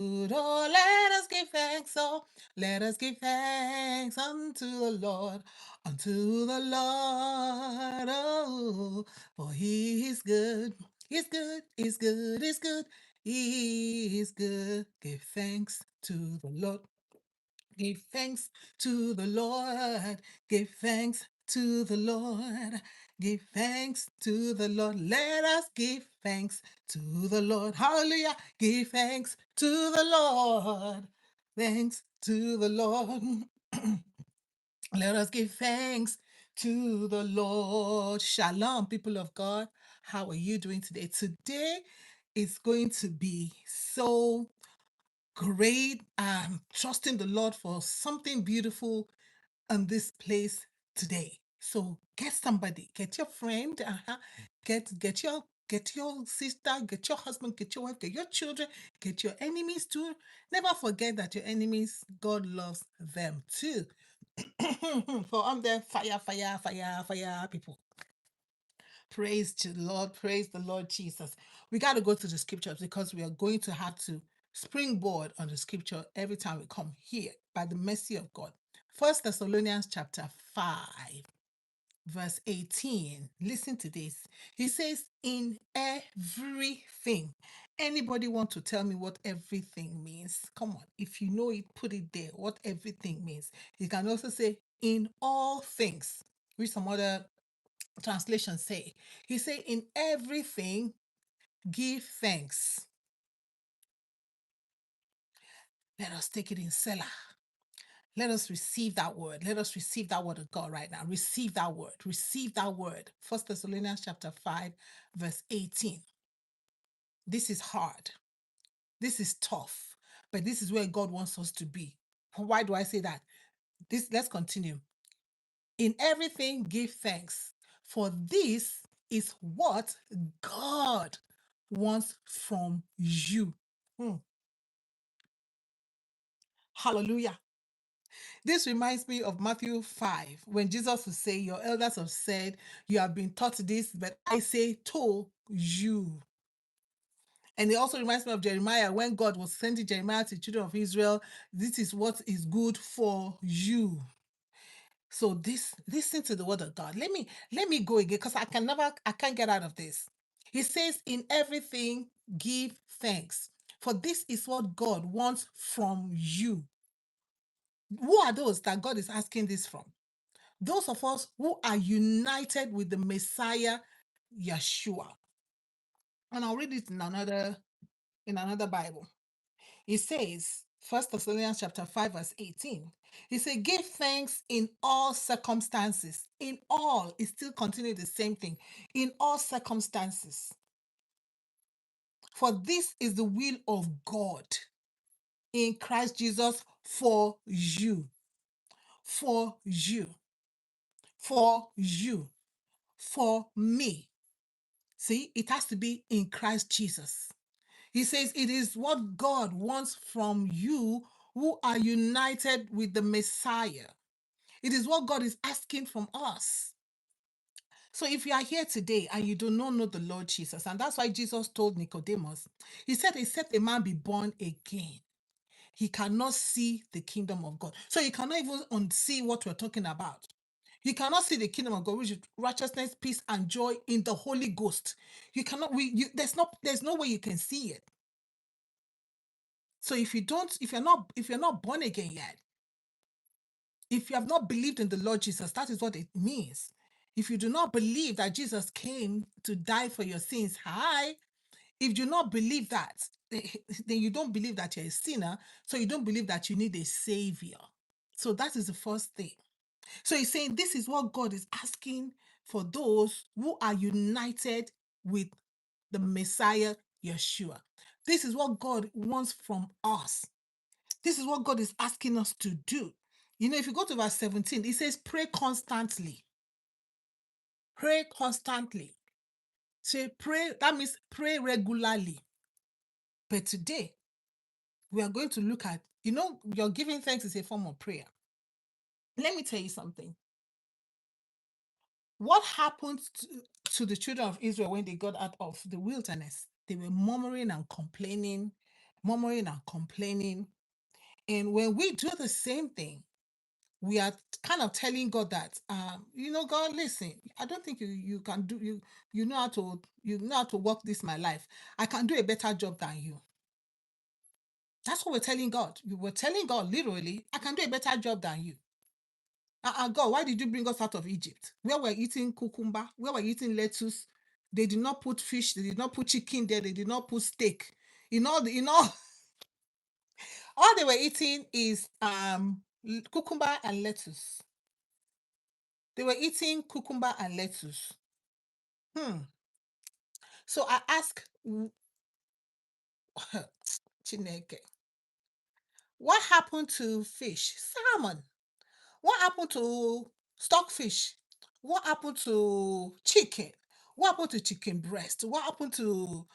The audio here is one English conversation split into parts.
Oh, let us give thanks, oh, let us give thanks unto the Lord, oh, for he is good, he's good, he's good, he's good, he is good. Give thanks to the Lord. Give thanks to the Lord. Give thanks to the Lord. Give thanks to the Lord. Let us give thanks to the Lord. Hallelujah. Give thanks to the Lord. Thanks to the Lord. Let us give thanks to the Lord. Shalom, people of God. How are you doing today? Today is going to be so great. I'm trusting the Lord for something beautiful on this place today. So get somebody, get your friend, get your sister, get your husband, get your wife, get your children, get your enemies too. Never forget that your enemies, God loves them too. For I'm there, fire, fire, fire, fire, people. Praise to the Lord, praise the Lord Jesus. We got to go to the scriptures because we are going to have to springboard on the scripture every time we come here by the mercy of God. First Thessalonians chapter 5, verse 18. Listen to this. He says, in everything. Anybody want to tell me what everything means? Come on. If you know it, put it there. What everything means. You can also say in all things, which some other translation say. He say in everything give thanks. Let us take it in Selah. Let us receive that word. Let us receive that word of God right now. Receive that word. Receive that word. First Thessalonians chapter 5, verse 18. This is hard. This is tough. But this is where God wants us to be. Why do I say that? Let's continue. In everything, give thanks. For this is what God wants from you. Hmm. Hallelujah. This reminds me of Matthew 5, when Jesus would say, your elders have said, you have been taught this, but I say to you. And it also reminds me of Jeremiah, when God was sending Jeremiah to the children of Israel, this is what is good for you. So listen to the word of God. Let me go again because I can't get out of this. He says, in everything, give thanks. For this is what God wants from you. Who are those that God is asking this from? Those of us who are united with the Messiah, Yeshua. And I'll read it in another Bible. It says, First Thessalonians chapter 5, verse 18. He said, give thanks in all circumstances. In all, it still continues the same thing. In all circumstances. For this is the will of God in Christ Jesus for you. For you. For you. For me. See, it has to be in Christ Jesus. He says it is what God wants from you who are united with the Messiah. It is what God is asking from us. So if you are here today and you do not know the Lord Jesus, and that's why Jesus told Nicodemus, he said, except a man be born again, he cannot see the kingdom of God. So you cannot even unsee what we're talking about. You cannot see the kingdom of God, which is righteousness, peace, and joy in the Holy Ghost. You cannot. There's no way you can see it. So if you're not born again yet, if you have not believed in the Lord Jesus, that is what it means. If you do not believe that Jesus came to die for your sins, if you do not believe that, then you don't believe that you're a sinner. So you don't believe that you need a savior. So that is the first thing. So he's saying this is what God is asking for those who are united with the Messiah, Yeshua. This is what God wants from us. This is what God is asking us to do. If you go to verse 17, it says, pray constantly. Pray constantly. Say pray, that means pray regularly. But today, we are going to look at, your giving thanks is a form of prayer. Let me tell you something. What happened to the children of Israel when they got out of the wilderness? They were murmuring and complaining murmuring and complaining. And when we do the same thing, we are kind of telling God that, God, listen, I don't think you can do you know how to work this my life. I can do a better job than you. That's what we're telling God. We were telling God literally, I can do a better job than you. God, why did you bring us out of Egypt? Where we're eating cucumber, where we're eating lettuce. They did not put fish, they did not put chicken there, they did not put steak. All they were eating is cucumber and lettuce. They were eating cucumber and lettuce. Hmm. So I ask Chineke, what happened to fish? Salmon. What happened to stockfish? What happened to chicken? What happened to chicken breast? What happened to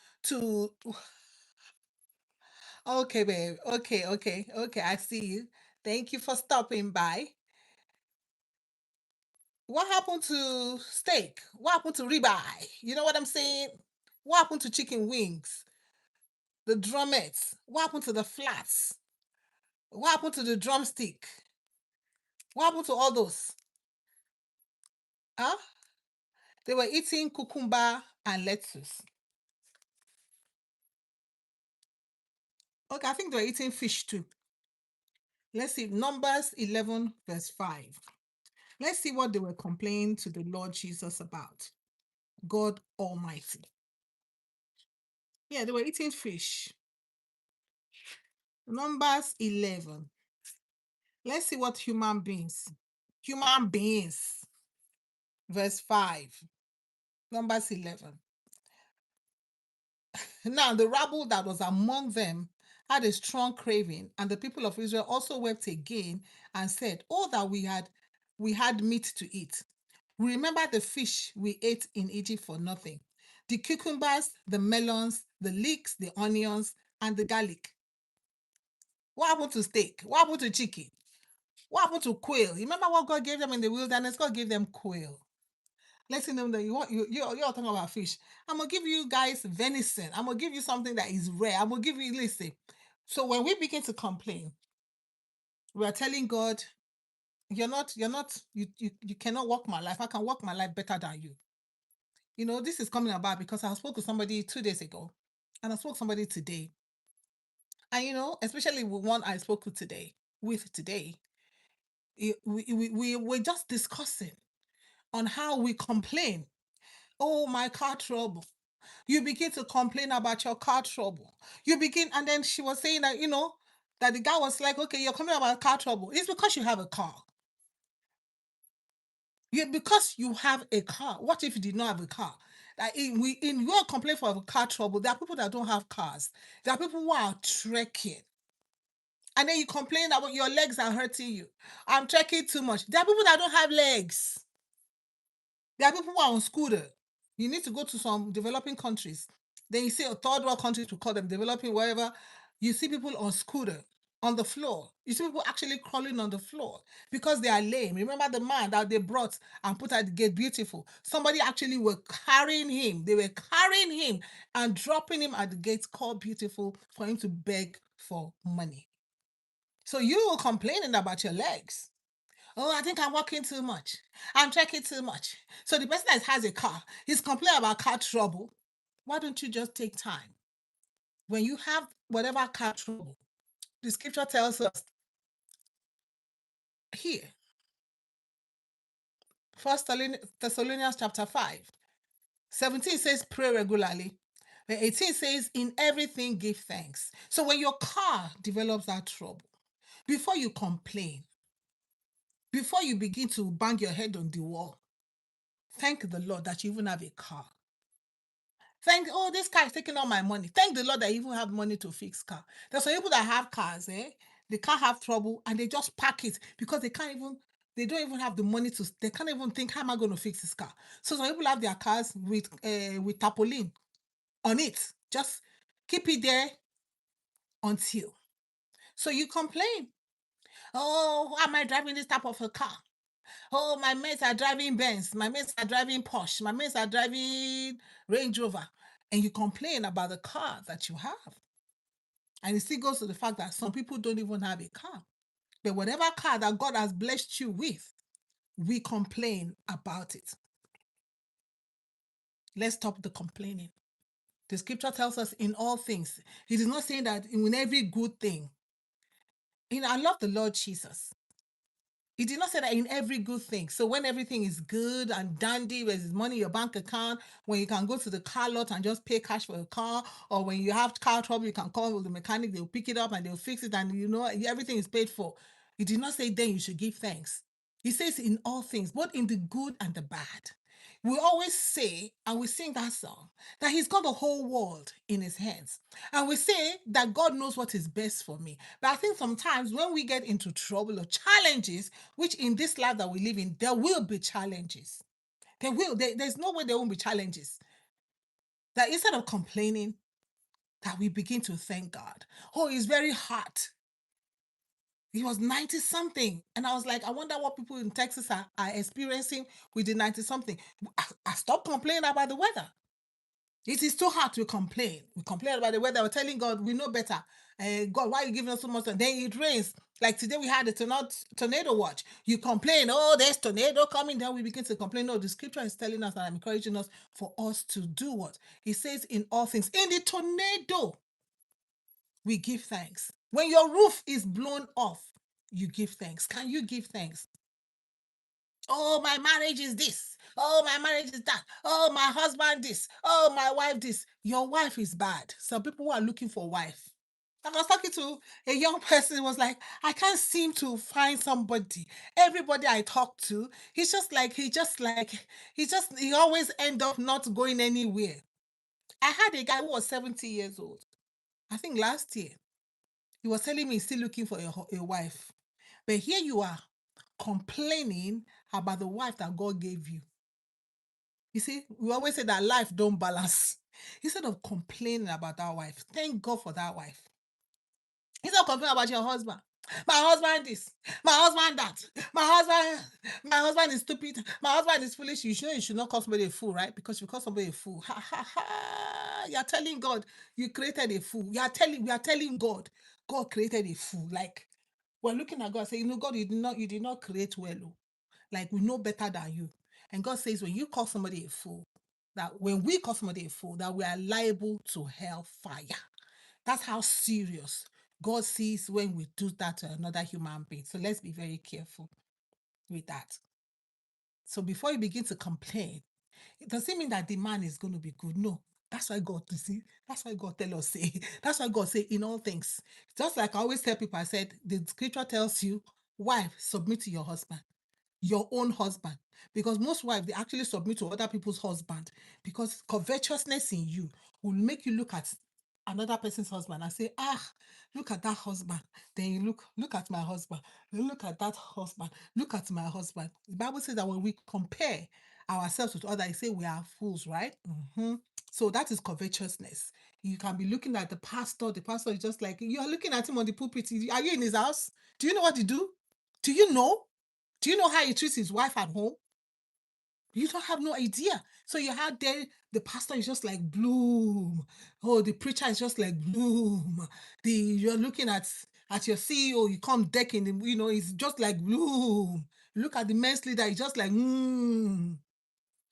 Okay, babe. Okay, okay, okay. I see you. Thank you for stopping by. What happened to steak? What happened to ribeye? You know what I'm saying? What happened to chicken wings? The drumettes? What happened to the flats? What happened to the drumstick? What happened to all those? Huh? They were eating cucumber and lettuce. Okay, I think they were eating fish too. Let's see, Numbers 11, verse 5. Let's see what they were complaining to the Lord Jesus about. God Almighty. Yeah, they were eating fish. Numbers 11. Let's see what human beings, verse 5. Numbers 11. Now, the rabble that was among them had a strong craving, and the people of Israel also wept again and said, "Oh, that we had meat to eat. Remember the fish we ate in Egypt for nothing, the cucumbers, the melons, the leeks, the onions, and the garlic." What happened to steak? What happened to chicken? What happened to quail? You remember what God gave them in the wilderness? God gave them quail. Letting them know you're talking about fish. I'm gonna give you guys venison. I'm gonna give you something that is rare. I'm gonna give you, listen. So when we begin to complain, we are telling God, you cannot walk my life. I can walk my life better than you. This is coming about because I spoke to somebody 2 days ago, and I spoke to somebody today. And especially with one I spoke with today, we were just discussing on how we complain. Oh, my car trouble. You begin to complain about your car trouble. And then she was saying that, that the guy was like, okay, you're complaining about car trouble. It's because you have a car. Because you have a car. What if you did not have a car? That in your complaint for car trouble, there are people that don't have cars. There are people who are trekking. And then you complain about your legs are hurting you. I'm trekking too much. There are people that don't have legs. There are people who are on scooter. You need to go to some developing countries. Then you see a third world country to call them developing, wherever. You see people on scooter on the floor. You see people actually crawling on the floor because they are lame. Remember the man that they brought and put at the gate, beautiful. Somebody actually were carrying him. They were carrying him and dropping him at the gate called beautiful for him to beg for money. So you were complaining about your legs. Oh, I think I'm walking too much. I'm trekking too much. So the person that has a car, he's complaining about car trouble. Why don't you just take time? When you have whatever car trouble, the scripture tells us here, First Thessalonians chapter 5, 17 says pray regularly. The 18 says in everything give thanks. So when your car develops that trouble, before you complain, before you begin to bang your head on the wall, thank the Lord that you even have a car. This car is taking all my money. Thank the Lord that I even have money to fix car. There's some people that have cars, they can't have trouble and they just park it because they don't even have the money they can't even think, how am I going to fix this car? So some people have their cars with tarpaulin on it. Just keep it there until. So you complain. Oh, why am I driving this type of a car? Oh, my mates are driving Benz. My mates are driving Porsche. My mates are driving Range Rover. And you complain about the car that you have. And it still goes to the fact that some people don't even have a car. But whatever car that God has blessed you with, we complain about it. Let's stop the complaining. The scripture tells us in all things. It is not saying that in every good thing. I love the Lord Jesus. He did not say that in every good thing. So when everything is good and dandy, there's money in your bank account, when you can go to the car lot and just pay cash for a car, or when you have car trouble, you can call the mechanic, they'll pick it up and they'll fix it, and everything is paid for. He did not say then you should give thanks. He says in all things, both in the good and the bad. We always say, and we sing that song, that he's got the whole world in his hands. And we say that God knows what is best for me. But I think sometimes when we get into trouble or challenges, which in this life that we live in, there will be challenges. There's no way there won't be challenges. That instead of complaining, that we begin to thank God. Oh, it's very hard. He was 90 something. And I was like, I wonder what people in Texas are experiencing with the 90 something. I stopped complaining about the weather. It is too hard to complain. We complain about the weather. We're telling God, we know better. God, why are you giving us so much? And then it rains. Like today, we had a tornado watch. You complain, oh, there's tornado coming. Then we begin to complain. No, the scripture is telling us and encouraging us for us to do what? It says in all things. In the tornado, we give thanks. When your roof is blown off, you give thanks. Can you give thanks? Oh, my marriage is this. Oh, my marriage is that. Oh, my husband this. Oh, my wife this. Your wife is bad. Some people who are looking for a wife. I was talking to a young person who was like, I can't seem to find somebody. Everybody I talk to, he always end up not going anywhere. I had a guy who was 70 years old. I think last year. He was telling me he's still looking for a wife. But here you are complaining about the wife that God gave you. You see, we always say that life don't balance. Instead of complaining about that wife, thank God for that wife. Instead of complaining about your husband. My husband this, my husband that, my husband is stupid, my husband is foolish. You should not call somebody a fool, right? Because you call somebody a fool. Ha ha ha. You are telling God you created a fool. We are telling God, God created a fool. Like we're looking at God saying, God, you did not create well. Oh. Like we know better than you. And God says, when you call somebody a fool, that when we call somebody a fool, that we are liable to hellfire. That's how serious God sees when we do that to another human being. So let's be very careful with that. So before you begin to complain, it doesn't mean that the man is going to be good. No. That's why God to see. That's why God tell us say. That's why God say in all things. Just like I always tell people, I said the scripture tells you, wife, submit to your husband, your own husband, because most wives they actually submit to other people's husband because covetousness in you will make you look at another person's husband and say, look at that husband. Then you look at my husband. Look at that husband. Look at my husband. The Bible says that when we compare ourselves with others, it say we are fools, right? So that is covetousness. You can be looking at the pastor. The pastor is just like you are looking at him on the pulpit. Are you in his house? Do you know what he do? Do you know? Do you know how he treats his wife at home? You don't have no idea. So you had there, the pastor is just like bloom. Oh, the preacher is just like bloom. You're looking at your CEO, you come decking him, he's just like bloom. Look at the men's leader, he's just like You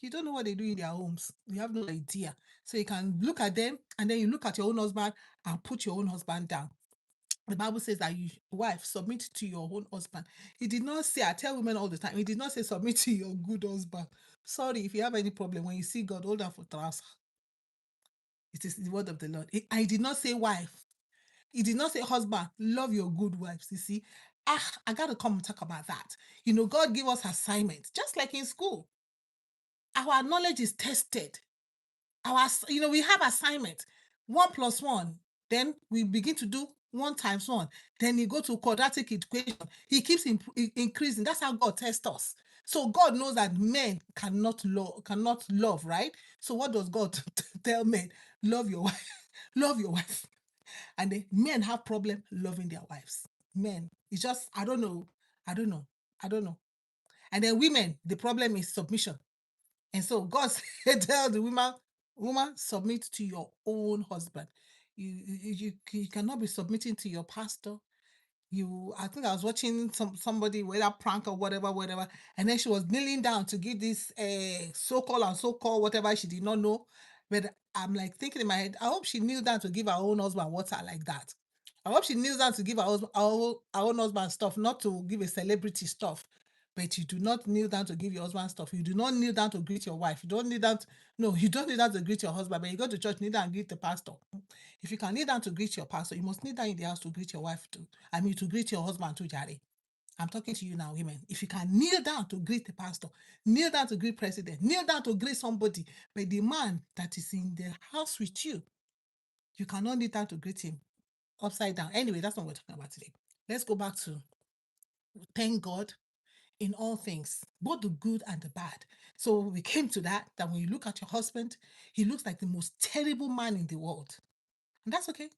don't know what they do in their homes. You have no idea. So you can look at them and then you look at your own husband and put your own husband down. The Bible says that you, wife, submit to your own husband. He did not say, I tell women all the time, he did not say submit to your good husband. Sorry, if you have any problem, when you see God, hold on for trouser. It is the word of the Lord. I did not say wife. He did not say husband, love your good wives. You see, I got to come and talk about that. God gave us assignments, just like in school. Our knowledge is tested. We have assignment 1+1, then we begin to do 1 x 1, then you go to quadratic equation. He keeps increasing. That's how God tests us. So God knows that men cannot love, right? So what does God tell men? Love your wife. Love your wife. And the men have problem loving their wives. Men, it's just I don't know. And then women, the problem is submission. And so God said, tell the woman, submit to your own husband. You cannot be submitting to your pastor. I think I was watching somebody, whether prank or whatever, and then she was kneeling down to give this so-called and so-called whatever she did not know. But I'm like thinking in my head, I hope she kneeled down to give her own husband water like that. I hope she kneels down to give our own husband stuff, not to give a celebrity stuff. But you do not kneel down to give your husband stuff. You do not kneel down to greet your wife. You don't kneel down. No, you don't kneel down to greet your husband. But you go to church, kneel down and greet the pastor. If you can kneel down to greet your pastor, you must kneel down in the house to greet your wife too. I mean, to greet your husband too, Jare. I'm talking to you now, women. If you can kneel down to greet the pastor, kneel down to greet president, kneel down to greet somebody, but the man that is in the house with you, you cannot kneel down to greet him upside down. Anyway, that's not what we're talking about today. Let's go back to thank God in all things, both the good and the bad. So we came to that when you look at your husband, he looks like the most terrible man in the world. And that's okay.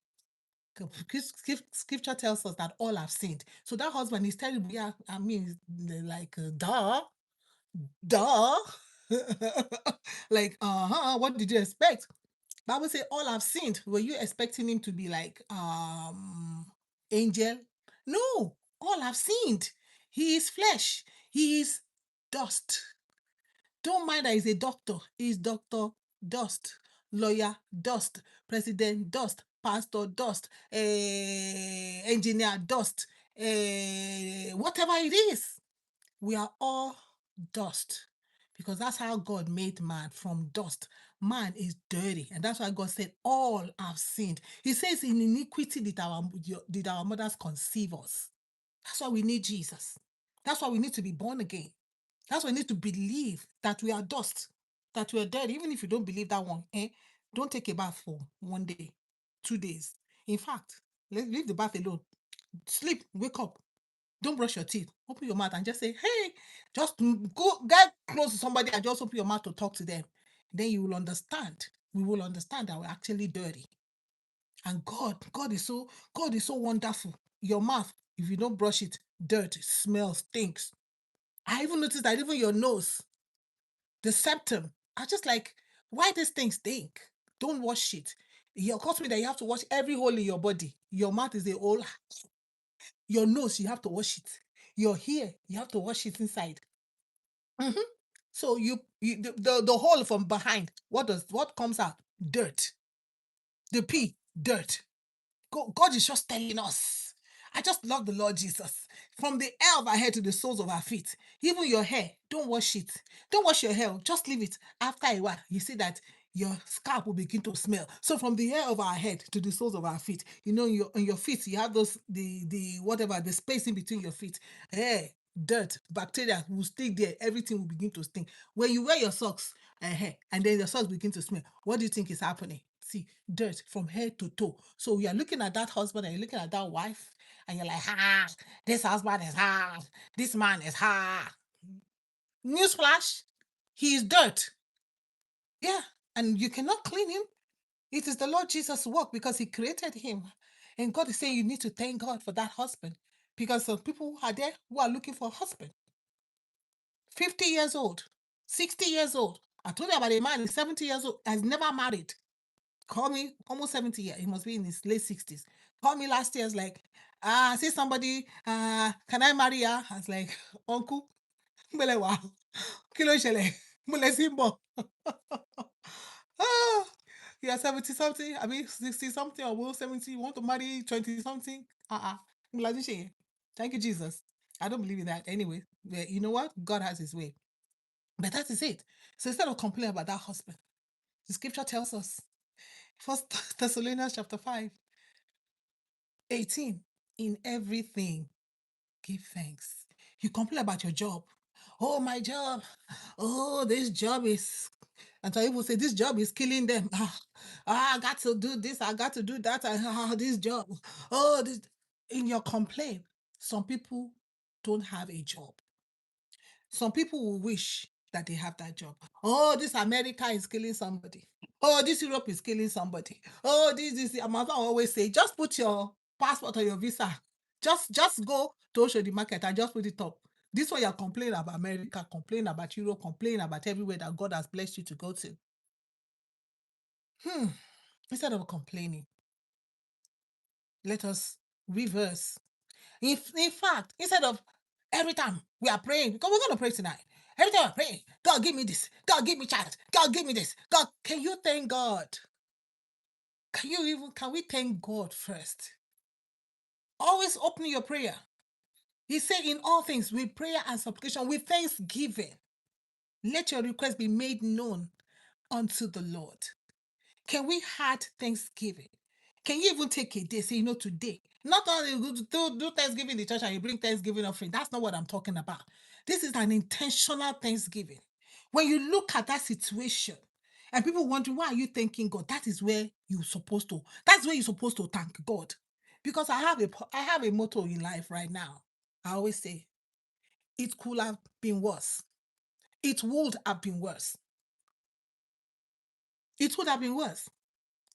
Scripture tells us that all have sinned. So that husband is terrible. Yeah, I mean, like, duh. Like, what did you expect? Bible say all have sinned. Were you expecting him to be like angel? No, all have sinned. He is flesh. He is dust. Don't mind that he's a doctor. He's Dr. Dust, lawyer Dust, president Dust, pastor Dust, engineer Dust, whatever it is. We are all dust because that's how God made man, from dust. Man is dirty, and that's why God said, all have sinned. He says, in iniquity did our mothers conceive us. That's why we need Jesus. That's why we need to be born again. That's why we need to believe that we are dust, that we are dead. Even if you don't believe that one, don't take a bath for 1 day, 2 days. In fact, leave the bath alone. Sleep, wake up, don't brush your teeth. Open your mouth and just say, hey, just go get close to somebody and just open your mouth to talk to them. Then you will understand. We will understand that we're actually dirty. And God is so wonderful. Your mouth, if you don't brush it, dirt, smells, stinks. I even noticed that even your nose, the septum, I just like, why this thing stink? Don't wash it. It occurs to me that you have to wash every hole in your body. Your mouth is a hole. Your nose, you have to wash it. Your hair, you have to wash it inside. Mhm. So the hole from behind, what comes out? Dirt. The pee, dirt. God is just telling us. I just love the Lord Jesus. From the hair of our head to the soles of our feet, even your hair, don't wash it. Don't wash your hair, just leave it. After a while, you see that your scalp will begin to smell. So from the hair of our head to the soles of our feet, on your feet, you have those the whatever the space in between your feet. Hair, dirt, bacteria will stick there. Everything will begin to stink. When you wear your socks, and then your socks begin to smell, what do you think is happening? See, dirt from head to toe. So you are looking at that husband and you're looking at that wife, and you're like, this husband is this man is Newsflash, he is dirt. Yeah, and you cannot clean him. It is the Lord Jesus' work because he created him. And God is saying you need to thank God for that husband, because some people are there who are looking for a husband. 50 years old, 60 years old. I told you about a man, he's 70 years old, has never married. Call me almost 70 years. He must be in his late 60s. Call me last year. I was like, see somebody, can I marry her? I was like, uncle, mbele wa, kilo shele, mbele simbo. Ah, you're 70 something, I mean 60 something, or will 70, you want to marry 20 something? Thank you, Jesus. I don't believe in that anyway. But you know what? God has his way. But that is it. So instead of complaining about that husband, the scripture tells us, First Thessalonians chapter 5, 18, in everything, give thanks. You complain about your job. Oh, my job. Oh, this job is. And some people say, this job is killing them. I got to do this. I got to do that. This job. Oh, this. In your complaint, some people don't have a job. Some people will wish that they have that job. Oh, this America is killing somebody. Oh, this Europe is killing somebody. Oh, this. My mother always say, just put your passport or your visa. Just go to Osho the market and just put it up. This one you're complaining about America, complaining about Europe, complaining about everywhere that God has blessed you to go to. Instead of complaining, let us reverse. In fact, instead of every time we are praying, because we're going to pray tonight, every time we're praying, God give me this, God give me child, God give me this, God, can you thank God? Can we thank God first? Always open your prayer. He said, in all things, with prayer and supplication, with thanksgiving, let your request be made known unto the Lord. Can we add thanksgiving? Can you even take a day, say, today? Not only do Thanksgiving in the church and you bring Thanksgiving offering. That's not what I'm talking about. This is an intentional Thanksgiving. When you look at that situation and people wonder, why are you thanking God? That's where you're supposed to thank God. Because I have a motto in life right now. I always say, it could have been worse. It would have been worse. It would have been worse.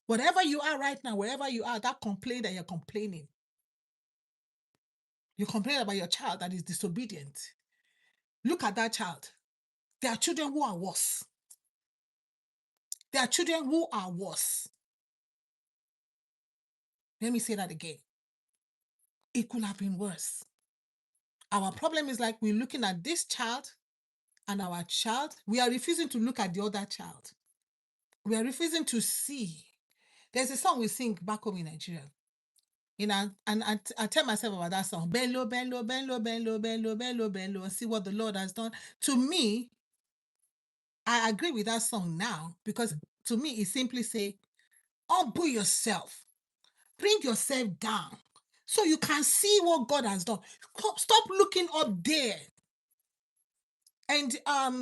Whatever you are right now, wherever you are, that complaint that you're complaining about your child that is disobedient. Look at that child. There are children who are worse. There are children who are worse. Let me say that again. It could have been worse. Our problem is like we're looking at this child and our child. We are refusing to look at the other child. We are refusing to see. There's a song we sing back home in Nigeria. And I tell myself about that song. Bend low, bend low, bend low, bend low, bend low, bend low, bend low, and see what the Lord has done. To me, I agree with that song now because to me, it simply say, humble yourself, bring yourself down so you can see what God has done. Stop looking up there. And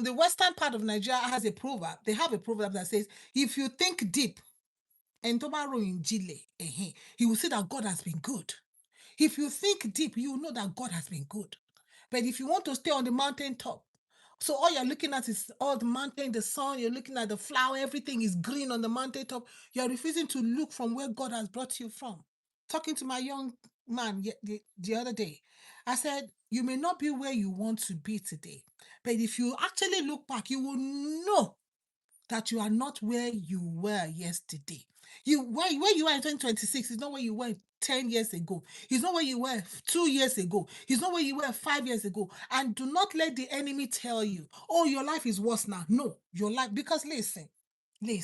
the western part of Nigeria has a proverb. They have a proverb that says, if you think deep, and tomorrow in Chile, you will see that God has been good. If you think deep, you will know that God has been good. But if you want to stay on the mountaintop, so all you're looking at is all the mountain, the sun, you're looking at the flower, everything is green on the mountaintop. You're refusing to look from where God has brought you from. Talking to my young man the other day, I said, you may not be where you want to be today, but if you actually look back, you will know that you are not where you were yesterday. Where you were in 2026 is not where you were 10 years ago. It's not where you were 2 years ago. It's not where you were 5 years ago. And do not let the enemy tell you, oh, your life is worse now. No, your life, because listen, the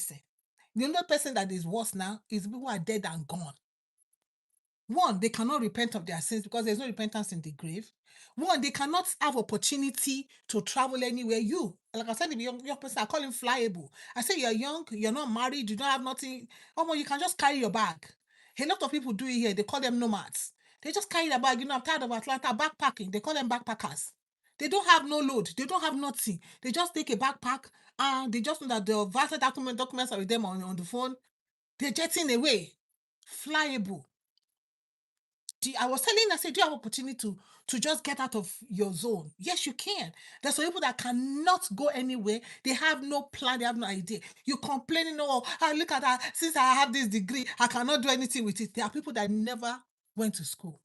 only person that is worse now is people who are dead and gone. One, they cannot repent of their sins because there's no repentance in the grave. One, they cannot have opportunity to travel anywhere. Like I said, the young person, I call him flyable. I say you're young, you're not married, you don't have nothing. Oh, you can just carry your bag. A lot of people do it here. They call them nomads. They just carry their bag. I'm tired of Atlanta backpacking. They call them backpackers. They don't have no load. They don't have nothing. They just take a backpack and they just know that the vital documents are with them on the phone. They're jetting away. Flyable. I was telling I said, do you have opportunity to just get out of your zone? Yes, you can. There's some people that cannot go anywhere. They have no plan. They have no idea. You complaining, oh, look at that. Since I have this degree, I cannot do anything with it. There are people that never went to school.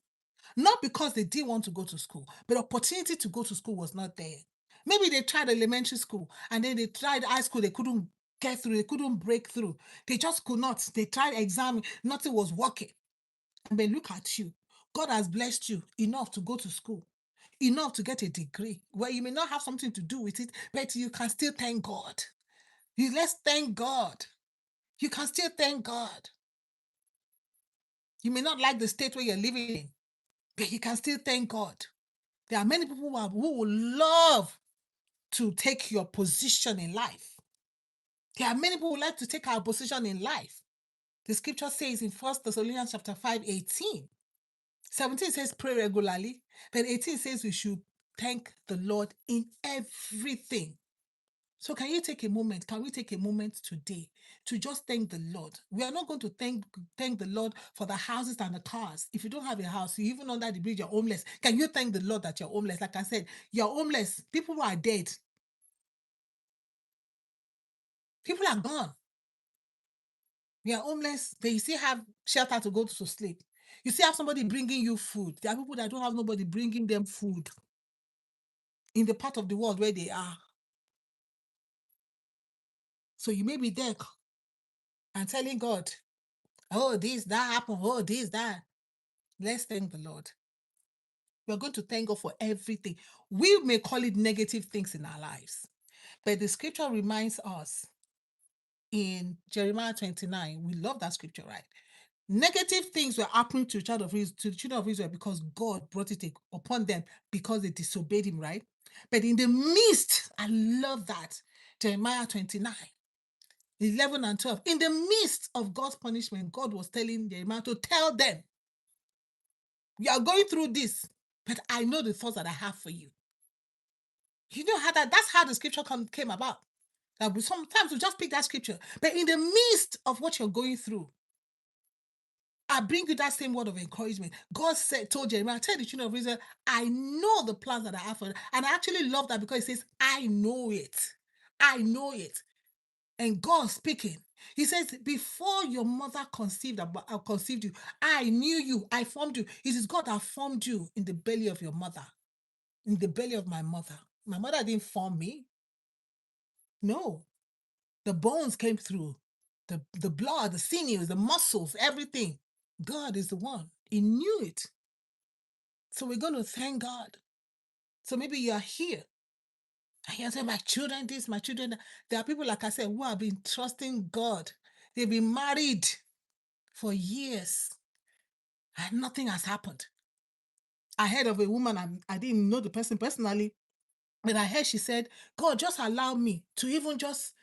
Not because they didn't want to go to school, but opportunity to go to school was not there. Maybe they tried elementary school and then they tried high school. They couldn't get through. They couldn't break through. They just could not. They tried exam. Nothing was working. But look at you. God has blessed you enough to go to school, enough to get a degree where you may not have something to do with it, but you can still thank God. Let's thank God. You can still thank God. You may not like the state where you're living in, but you can still thank God. There are many people who would love to take your position in life. There are many people who like to take our position in life. The scripture says in 1 Thessalonians chapter 5:18. 17 says pray regularly, but 18 says we should thank the Lord in everything. So can we take a moment today to just thank the Lord? We are not going to thank the Lord for the houses and the cars. If you don't have a house, you even under the bridge, you're homeless. Can you thank the Lord that you're homeless? Like I said, you're homeless. People who are dead. People are gone. You're homeless, but you still have shelter to go to sleep. You still have somebody bringing you food. There are people that don't have nobody bringing them food in the part of the world where they are. So you may be there and telling God, oh, this, that happened, oh, this, that. Let's thank the Lord. We're going to thank God for everything. We may call it negative things in our lives, but the scripture reminds us in Jeremiah 29. We love that scripture, right? Negative things were happening to the children of Israel because God brought it upon them because they disobeyed him, right? But in the midst, I love that. Jeremiah 29, 11 and 12. In the midst of God's punishment, God was telling Jeremiah to tell them, you are going through this, but I know the thoughts that I have for you. You know how that's how the scripture came about. That sometimes we just pick that scripture, but in the midst of what you're going through, I bring you that same word of encouragement. God told Jeremiah, tell the children of Israel, I know the plans that I have for them. And I actually love that because it says, I know it. I know it. And God speaking, he says, before your mother conceived you, I knew you, I formed you. It is God that formed you in the belly of your mother, in the belly of my mother. My mother didn't form me. No, the bones came through, the blood, the sinews, the muscles, everything. God is the one. He knew it. So we're going to thank God. So maybe you are here and you're saying, my children, this, my children. There are people, like I said, who have been trusting God. They've been married for years and nothing has happened. I heard of a woman, I didn't know the person personally, but I heard she said, God, just allow me to even just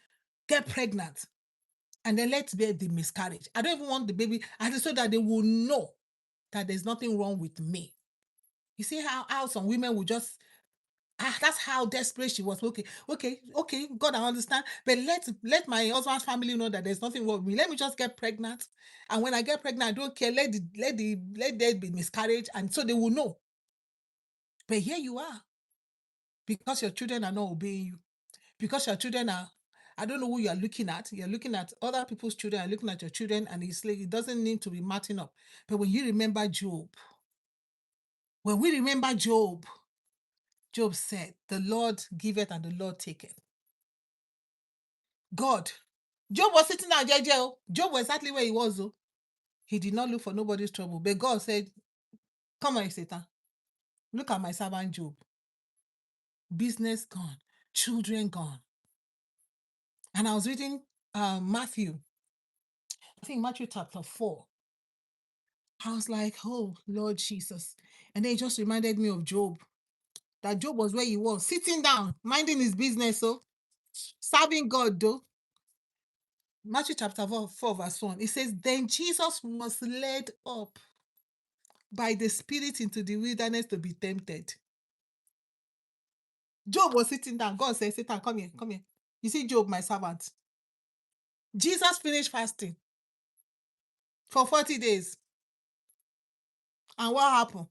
get pregnant and then let be the miscarriage. I don't even want the baby. I just so that they will know that there's nothing wrong with me. You see how some women will just that's how desperate she was. Okay, God, I understand. But let my husband's family know that there's nothing wrong with me. Let me just get pregnant. And when I get pregnant, I don't care. Let there be miscarriage. And so they will know. But here you are. Because your children are not obeying you. Because your children are, I don't know who you are looking at. You're looking at other people's children, you're looking at your children, and it's like it doesn't need to be matching up. But when you remember Job, when we remember Job, Job said, the Lord giveth and the Lord taketh. God. Job was sitting down, JJ. Job was exactly where he was, though. He did not look for nobody's trouble. But God said, come on, Satan. Look at my servant Job. Business gone. Children gone. And I was reading Matthew. I think Matthew chapter 4. I was like, oh, Lord Jesus. And then it just reminded me of Job. That Job was where he was, sitting down, minding his business, so serving God, though. Matthew chapter 4, verse 1. It says, then Jesus was led up by the Spirit into the wilderness to be tempted. Job was sitting down. God said, Satan, come here, come here. You see, Job, my servant. Jesus finished fasting for 40 days. And what happened?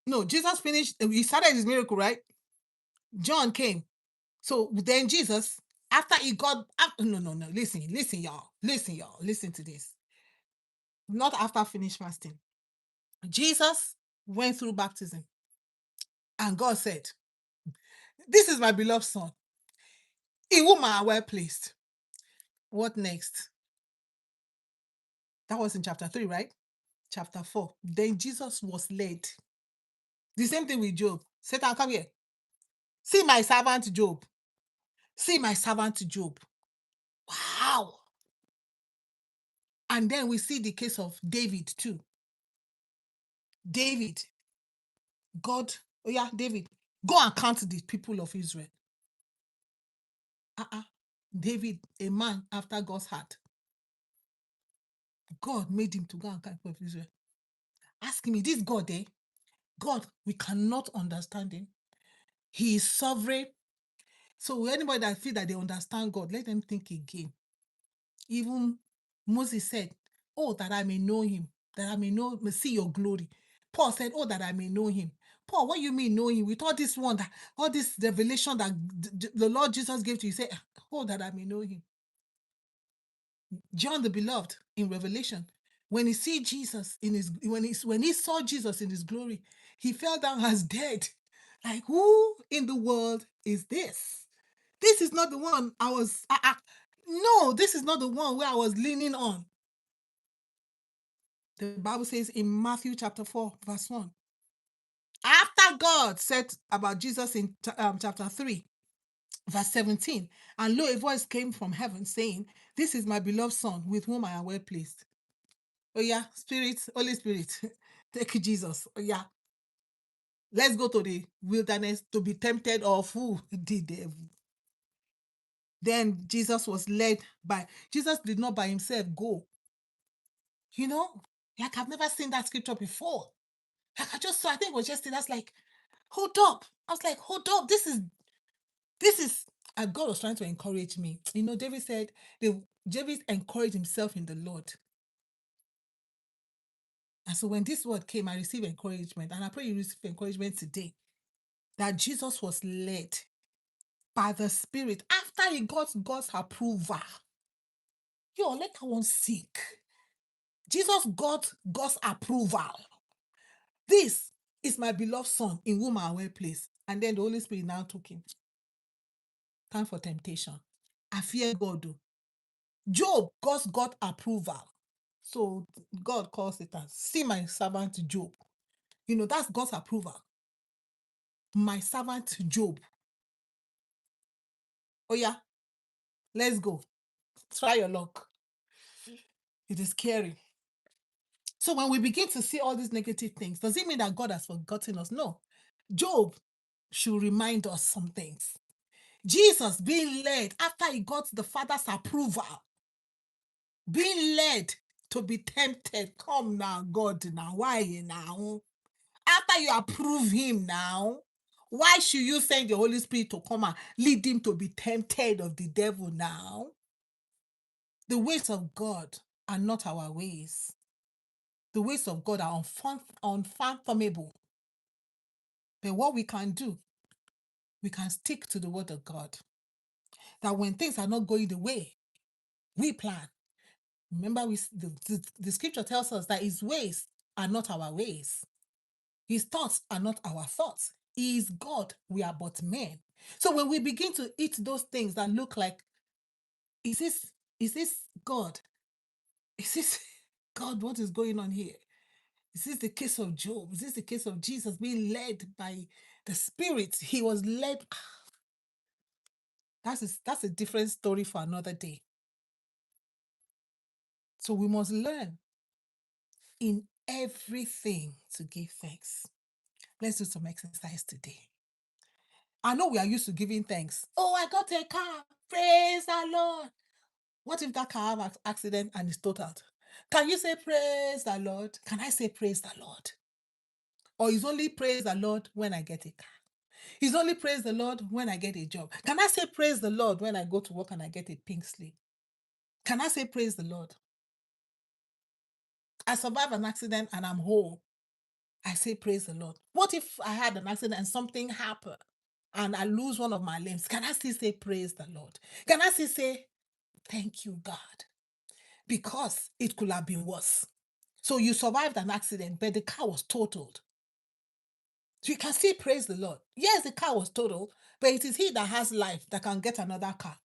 No, Jesus finished, he started his miracle, right? John came. So then Jesus, after he got, no, listen, y'all. Listen to this. Not after finished fasting. Jesus went through baptism. And God said, this is my beloved son. In whom I am well pleased. What next? That was in chapter 3, right? Chapter 4. Then Jesus was led. The same thing with Job. Satan, come here. See my servant Job. See my servant Job. Wow. And then we see the case of David too. David, God, oh yeah, David, go and count the people of Israel. David, a man after God's heart. God made him to go and count the people of Israel. Ask me, this God, God, we cannot understand him. He is sovereign. So anybody that feel that they understand God, let them think again. Even Moses said, oh, that I may know him, that I may see your glory. Paul said, oh, that I may know him. Paul, what you mean know him? With all this wonder, all this revelation that the Lord Jesus gave to you, say, oh, that I may know him. John the Beloved in Revelation, when he see Jesus in his when he saw Jesus in his glory, he fell down as dead. Like, who in the world is this? This is not the one I was. No, this is not the one where I was leaning on. The Bible says in Matthew chapter 4, verse 1. After God said about Jesus in chapter 3, verse 17, and lo, a voice came from heaven saying, "This is my beloved Son, with whom I am well pleased." Oh yeah, Spirit, Holy Spirit, take Jesus. Oh yeah, let's go to the wilderness to be tempted of who? The devil. Then Jesus was led by, Jesus did not by himself go. You know, like I've never seen that scripture before. Like I just saw, I think it was yesterday, that's like, hold up. I was like, hold up, this is, and God was trying to encourage me. You know, David said, David encouraged himself in the Lord. And so when this word came, I received encouragement. And I pray you receive encouragement today that Jesus was led by the Spirit after he got God's approval. Yo, let that one sick. Jesus got God's approval. This is my beloved Son in whom I am well pleased. And then the Holy Spirit now took him. Time for temptation. I fear God. Though. Job got approval. So God calls it as, see my servant Job. You know, that's God's approval. My servant Job. Oh yeah, let's go. Try your luck. It is scary. So when we begin to see all these negative things, does it mean that God has forgotten us? No. Job should remind us some things. Jesus being led after he got the Father's approval, being led to be tempted. Come now, God, now. Why now? After you approve him now, why should you send the Holy Spirit to come and lead him to be tempted of the devil now? The ways of God are not our ways. The ways of God are unfathomable. But what we can do, we can stick to the word of God. That when things are not going the way we plan, remember the scripture tells us that his ways are not our ways. His thoughts are not our thoughts. He is God, we are but men. So when we begin to eat those things that look like, is this God? Is this God? What is going on here? Is this the case of Job? Is this the case of Jesus being led by the Spirit? He was led. That's a different story for another day. So we must learn in everything to give thanks. Let's do some exercise today. I know we are used to giving thanks. Oh, I got a car. Praise the Lord. What if that car have an accident and is totaled? Can you say praise the Lord? Can I say praise the Lord? Or is only praise the Lord when I get a car? Is only praise the Lord when I get a job? Can I say praise the Lord when I go to work and I get a pink slip? Can I say praise the Lord? I survive an accident and I'm whole. I say praise the Lord. What if I had an accident and something happened and I lose one of my limbs? Can I still say praise the Lord? Can I still say thank you, God? Because it could have been worse. So you survived an accident, but the car was totaled. So you can still praise the Lord. Yes, the car was totaled, but it is he that has life that can get another car.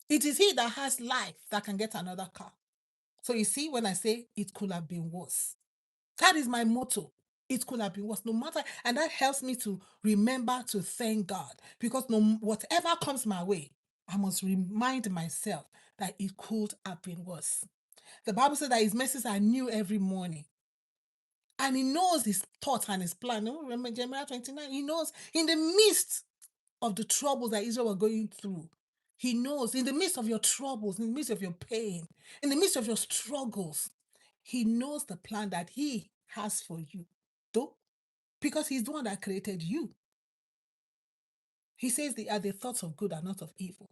It is he that has life that can get another car. So you see, when I say it could have been worse, that is my motto. It could have been worse, no matter, and that helps me to remember to thank God, because whatever comes my way, I must remind myself that it could have been worse. The Bible says that his mercies are new every morning. And he knows his thoughts and his plan. Remember Jeremiah 29? He knows in the midst of the troubles that Israel were going through. He knows in the midst of your troubles, in the midst of your pain, in the midst of your struggles, he knows the plan that he has for you. Though, because he's the one that created you. He says they are the thoughts of good and not of evil,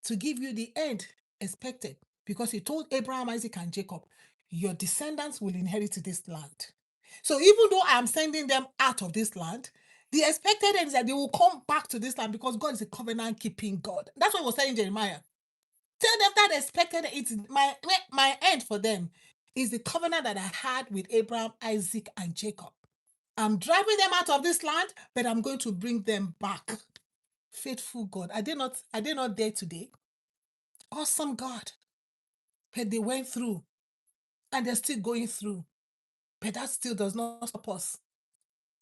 to give you the end expected. Because he told Abraham, Isaac, and Jacob, your descendants will inherit this land. So even though I am sending them out of this land, the expected end is that they will come back to this land, because God is a covenant-keeping God. That's what he was telling Jeremiah. Tell them that expected, it's my end for them is the covenant that I had with Abraham, Isaac, and Jacob. I'm driving them out of this land, but I'm going to bring them back. Faithful God. Are they not there today? Awesome God. But they went through and they're still going through. But that still does not stop us.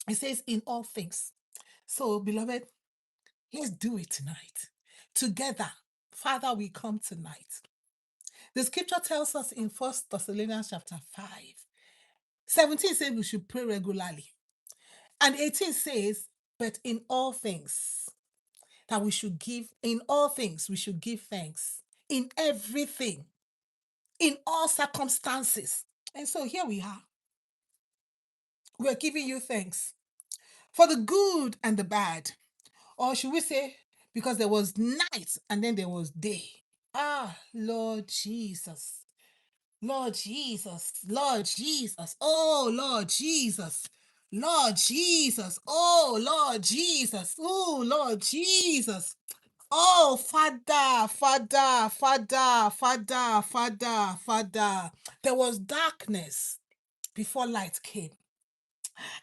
It says in all things. So, beloved, let's do it tonight. Together, Father, we come tonight. The scripture tells us in 1 Thessalonians chapter 5. 17 says we should pray regularly. And 18 says, but in all things, that we should give, in all things, we should give thanks. In everything, in all circumstances. And so here we are. We're giving you thanks for the good and the bad. Or should we say, because there was night and then there was day. Ah, Lord Jesus. Lord Jesus, Lord Jesus, oh Lord Jesus, Lord Jesus, oh Lord Jesus, oh Lord Jesus, oh Father, Father, Father, Father, Father, Father. There was darkness before light came.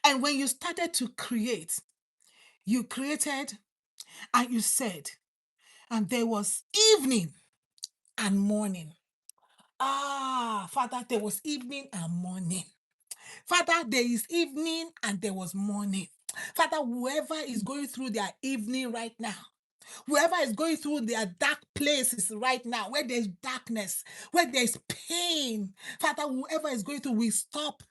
And when you started to create, you created and you said, and there was evening and morning. Ah, Father, there was evening and morning. Father, there is evening and there was morning. Father, whoever is going through their evening right now, whoever is going through their dark places right now, where there's darkness, where there's pain, Father, whoever is going through, we stop.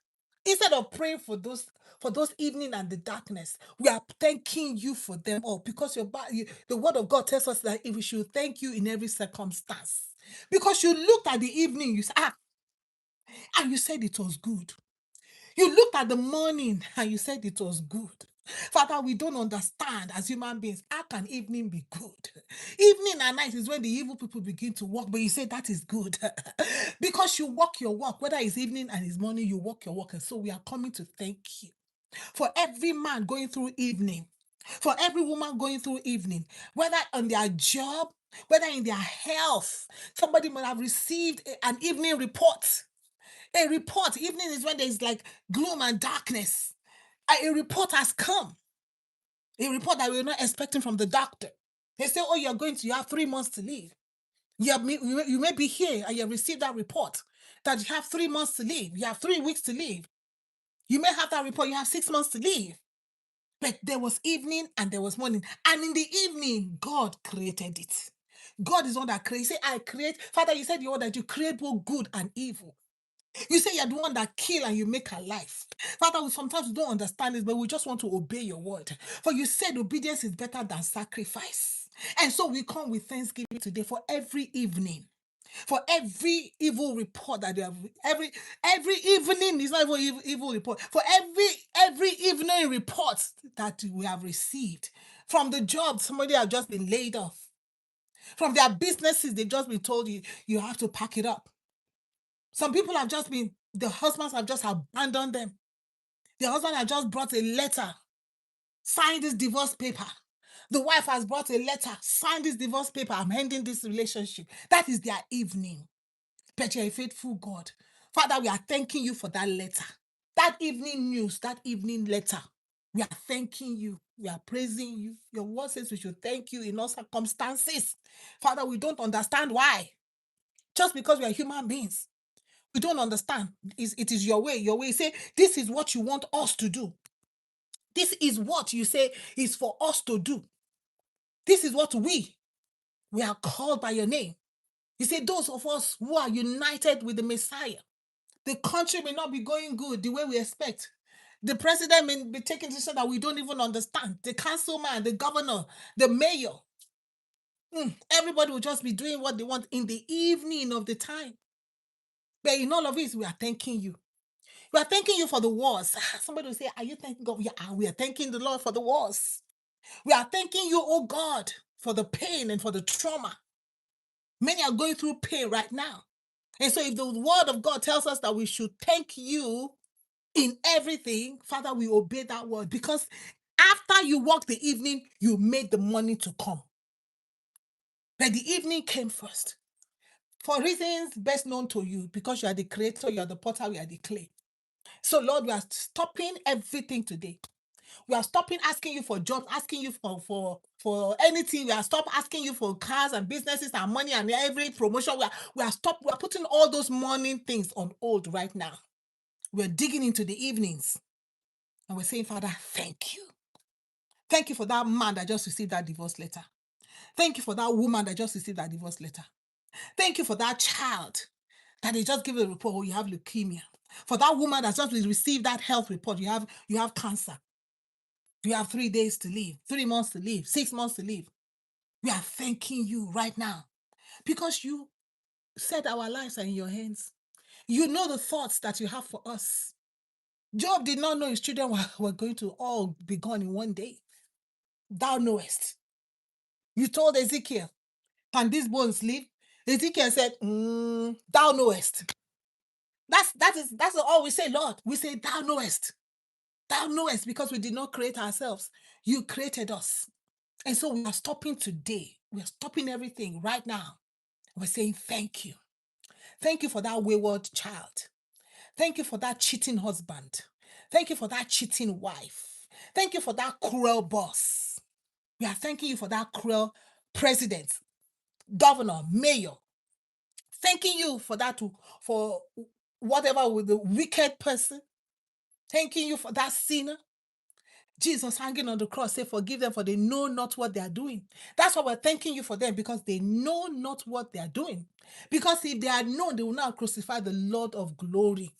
Instead of praying for those evening and the darkness, we are thanking you for them all because the word of God tells us that if we should thank you in every circumstance. Because you looked at the evening, you said, and you said it was good. You looked at the morning and you said it was good. Father, we don't understand as human beings. How can evening be good? Evening and night is when the evil people begin to walk, but you say that is good. Because you walk your walk, whether it's evening and it's morning, you walk your walk. And so we are coming to thank you for every man going through evening, for every woman going through evening, whether on their job, whether in their health. Somebody might have received an evening report. A report, evening is when there's like gloom and darkness. A report has come. A report that we're not expecting from the doctor. They say, oh, you have 3 months to live. You may be here and you have received that report that you have 3 months to live. You have 3 weeks to live. You may have that report, you have 6 months to live. But there was evening and there was morning. And in the evening, God created it. God is one that creates. Say, I create. Father, you said that you create both good and evil. You say you're the one that kill and you make alive. Father, we sometimes don't understand this, but we just want to obey your word. For you said obedience is better than sacrifice. And so we come with thanksgiving today for every evening. For every evil report that they have, every evening is not even evil report. For every evening report that we have received from the job, somebody has just been laid off. From their businesses, they've just been told you have to pack it up. Some people have just been, the husbands have just abandoned them. The husband has just brought a letter, sign this divorce paper. The wife has brought a letter, sign this divorce paper. I'm ending this relationship. That is their evening. But you're a faithful God. Father, we are thanking you for that letter. That evening news, that evening letter. We are thanking you. We are praising you. Your word says we should thank you in all circumstances. Father, we don't understand why. Just because we are human beings. We don't understand. It is your way. Your way. Say, this is what you want us to do. This is what you say is for us to do. This is what we are called by your name. You say, those of us who are united with the Messiah, the country may not be going good the way we expect. The president may be taking decisions that we don't even understand. The councilman, the governor, the mayor. Everybody will just be doing what they want in the evening of the time. But in all of this, we are thanking you. We are thanking you for the wars. Somebody will say, are you thanking God? Yeah, we are thanking the Lord for the wars. We are thanking you, oh God, for the pain and for the trauma. Many are going through pain right now. And so if the word of God tells us that we should thank you in everything, Father, we obey that word because after you walk the evening, you made the morning to come. But the evening came first. For reasons best known to you, because you are the creator, you are the potter, we are the clay. So, Lord, we are stopping everything today. We are stopping asking you for jobs, asking you for anything. We are stop asking you for cars and businesses and money and every promotion. We are putting all those money things on hold right now. We're digging into the evenings and we're saying, Father, thank you. Thank you for that man that just received that divorce letter. Thank you for that woman that just received that divorce letter. Thank you for that child that they just give a report, oh, you have leukemia. For that woman that just received that health report, you have cancer. You have 3 days to live, 3 months to live, 6 months to live. We are thanking you right now because you said our lives are in your hands. You know the thoughts that you have for us. Job did not know his children were going to all be gone in one day. Thou knowest. You told Ezekiel, can these bones live? Ezekiel said, thou knowest. That's all we say, Lord. We say, thou knowest. Thou knowest, because we did not create ourselves. You created us. And so we are stopping today. We are stopping everything right now. We're saying thank you. Thank you for that wayward child. Thank you for that cheating husband. Thank you for that cheating wife. Thank you for that cruel boss. We are thanking you for that cruel president, governor, mayor. Thanking you for that, for whatever with the wicked person. Thanking you for that sinner. Jesus hanging on the cross say, forgive them for they know not what they are doing. That's why we're thanking you for them, because they know not what they are doing. Because if they had known, they would not crucify the Lord of glory.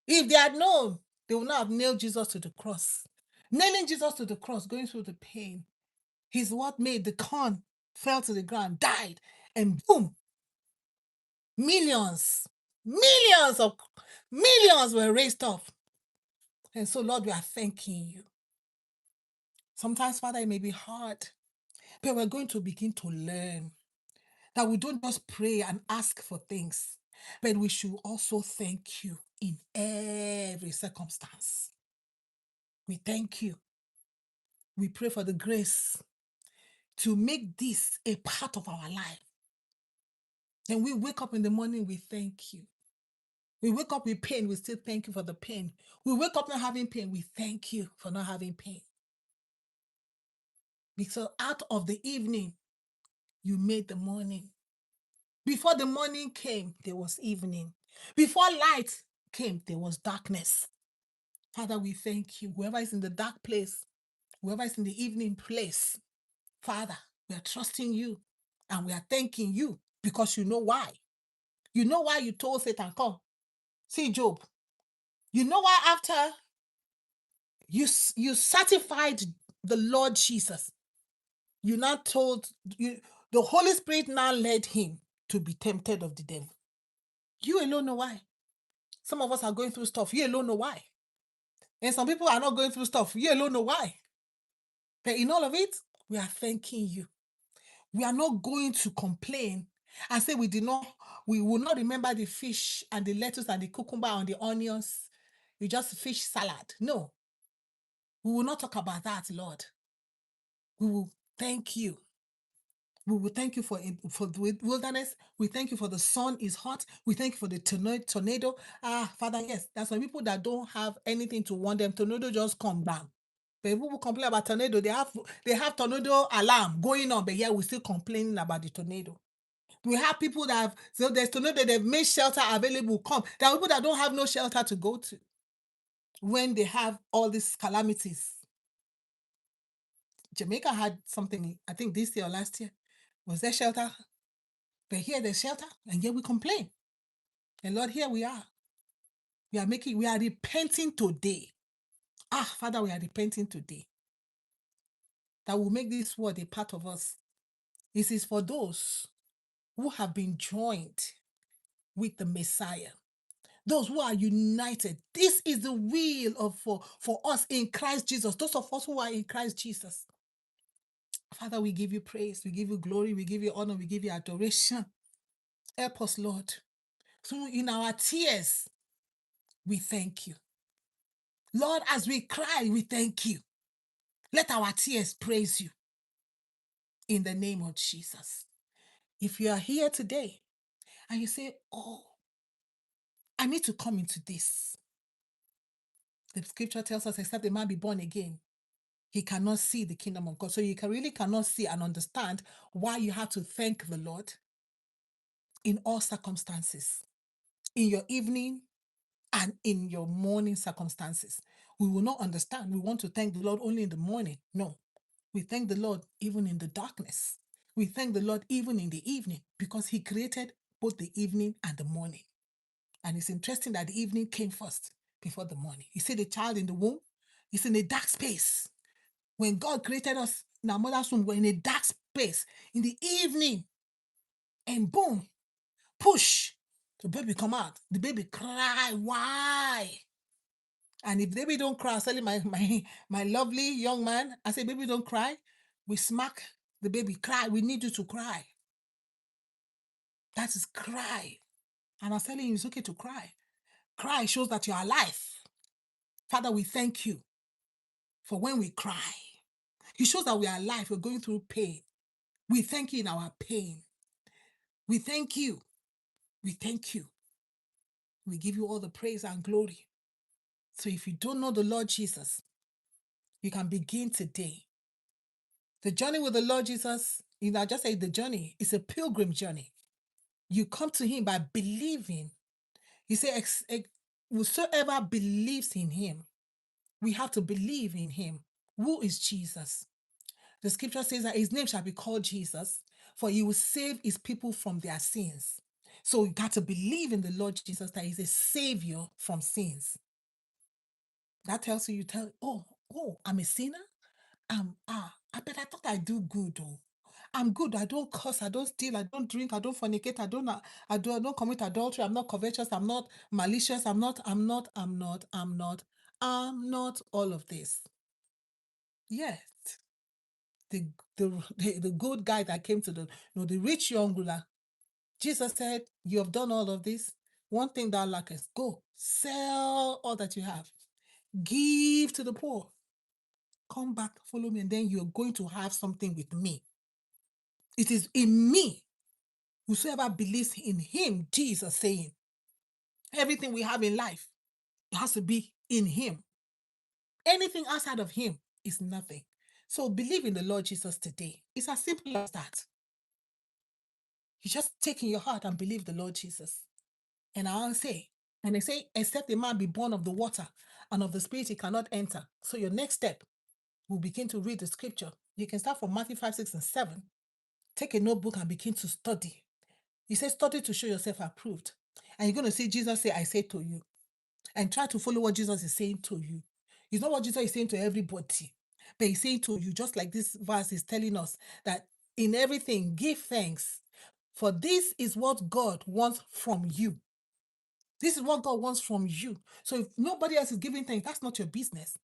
If they had known, they would not have nailed Jesus to the cross. Nailing Jesus to the cross, going through the pain, he's what made the corn fell to the ground, died, and boom, millions were raised up. And so, Lord, we are thanking you. Sometimes, Father, it may be hard, but we're going to begin to learn that we don't just pray and ask for things, but we should also thank you in every circumstance. We thank you. We pray for the grace to make this a part of our life. And we wake up in the morning, we thank you. We wake up with pain, we still thank you for the pain. We wake up not having pain, we thank you for not having pain. Because out of the evening, you made the morning. Before the morning came, there was evening. Before light came, there was darkness. Father, we thank you. Whoever is in the dark place, whoever is in the evening place, Father, we are trusting you and we are thanking you because you know why. You know why you told Satan, come, see Job. You know why after you certified the Lord Jesus, you now told, the Holy Spirit now led him to be tempted of the devil. You alone know why. Some of us are going through stuff. You alone know why. And some people are not going through stuff. You alone know why. But in all of it, we are thanking you. We are not going to complain and say we will not remember the fish and the lettuce and the cucumber and the onions. You just fish salad. No. We will not talk about that, Lord. We will thank you. We will thank you for the wilderness. We thank you for the sun is hot. We thank you for the tornado. Father, yes, there's some people that don't have anything to warn them. Tornado just come down. But people complain about tornado. They have tornado alarm going on, but yet we're still complaining about the tornado. We have people that have, so there's tornado, they've made shelter available. Come. There are people that don't have no shelter to go to when they have all these calamities. Jamaica had something, I think this year or last year. Was there shelter? But here there's shelter, and yet we complain. And Lord, here we are. We are repenting today. Father, we are repenting today. That will make this word a part of us. This is for those who have been joined with the Messiah. Those who are united. This is the will for us in Christ Jesus. Those of us who are in Christ Jesus. Father, we give you praise. We give you glory. We give you honor. We give you adoration. Help us, Lord. So in our tears, we thank you. Lord, as we cry, we thank you. Let our tears praise you. In the name of Jesus. If you are here today and you say, oh, I need to come into this. The scripture tells us, except a man be born again, he cannot see the kingdom of God. So you really cannot see and understand why you have to thank the Lord in all circumstances, in your evening and in your morning circumstances. We will not understand. We want to thank the Lord only in the morning. No, we thank the Lord even in the darkness. We thank the Lord even in the evening because he created both the evening and the morning. And it's interesting that the evening came first before the morning. You see the child in the womb, it's in a dark space. When God created us in our mother's womb, we're in a dark space in the evening, and boom, push, the baby come out. The baby cry. Why? And if baby don't cry, I was telling my lovely young man, I say, baby don't cry. We smack the baby, cry. We need you to cry. That is cry. And I was telling him it's okay to cry. Cry shows that you are alive. Father, we thank you for when we cry. It shows that we are alive. We're going through pain. We thank you in our pain. We thank you. We thank you. We give you all the praise and glory. So if you don't know the Lord Jesus, you can begin today. The journey with the Lord Jesus, I just say the journey is a pilgrim journey. You come to him by believing. He said, whosoever believes in him, we have to believe in him. Who is Jesus? The scripture says that his name shall be called Jesus, for he will save his people from their sins. So you got to believe in the Lord Jesus, that he's a savior from sins. That tells you, I'm a sinner? But I thought I do good. Oh. I'm good. I don't curse. I don't steal. I don't drink. I don't fornicate. I don't commit adultery. I'm not covetous. I'm not malicious. I'm not all of this. Yes. The, the good guy that came to the rich young ruler, Jesus said, you have done all of this. One thing thou lackest, go, sell all that you have. Give to the poor. Come back, follow me, and then you're going to have something with me. It is in me. Whosoever believes in him, Jesus saying, everything we have in life, it has to be in him. Anything outside of him is nothing. So believe in the Lord Jesus today. It's as simple as that. You just take in your heart and believe the Lord Jesus. And I'll say, and they say, except a man be born of the water and of the spirit, he cannot enter. So your next step will begin to read the scripture. You can start from Matthew 5, 6, and 7. Take a notebook and begin to study. He says, study to show yourself approved. And you're going to see Jesus say, I say to you. And try to follow what Jesus is saying to you. It's not what Jesus is saying to everybody, but he's saying to you, just like this verse is telling us, that in everything, give thanks. For this is what God wants from you. This is what God wants from you. So if nobody else is giving thanks, that's not your business.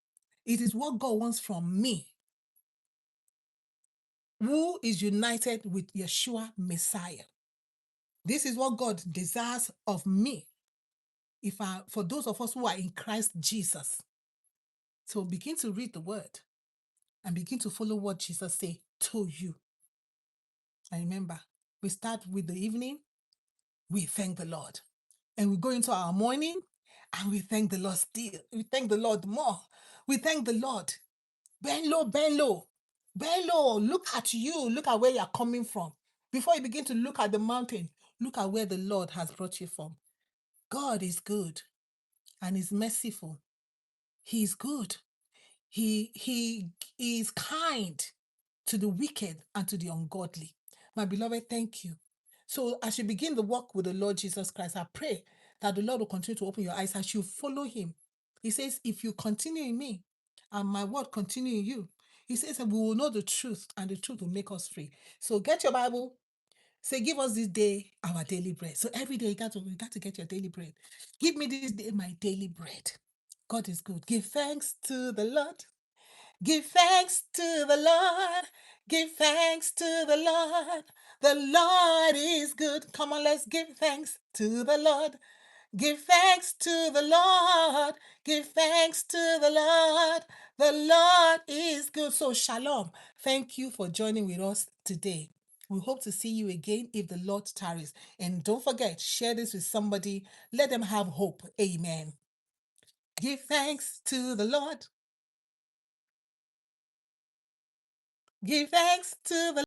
It is what God wants from me, who is united with Yeshua Messiah. This is what God desires of me. For those of us who are in Christ Jesus. So begin to read the word and begin to follow what Jesus said to you. And remember, we start with the evening, we thank the Lord. And we go into our morning and we thank the Lord still. We thank the Lord more. We thank the Lord. Bend low, bend low. Bend low. Look at you. Look at where you're coming from. Before you begin to look at the mountain, look at where the Lord has brought you from. God is good and is merciful. He is good. He is kind to the wicked and to the ungodly. My beloved, thank you. So as you begin the walk with the Lord Jesus Christ, I pray that the Lord will continue to open your eyes as you follow him. He says, if you continue in me and my word continue in you, he says that we will know the truth and the truth will make us free. So get your Bible. Say, give us this day our daily bread. So every day you got to get your daily bread. Give me this day my daily bread. God is good. Give thanks to the Lord. Give thanks to the Lord. Give thanks to the Lord. The Lord is good. Come on, let's give thanks to the Lord. Give thanks to the Lord. Give thanks to the Lord. The Lord is good. So, shalom. Thank you for joining with us today. We hope to see you again if the Lord tarries. And don't forget, share this with somebody. Let them have hope. Amen. Give thanks to the Lord. Give thanks to the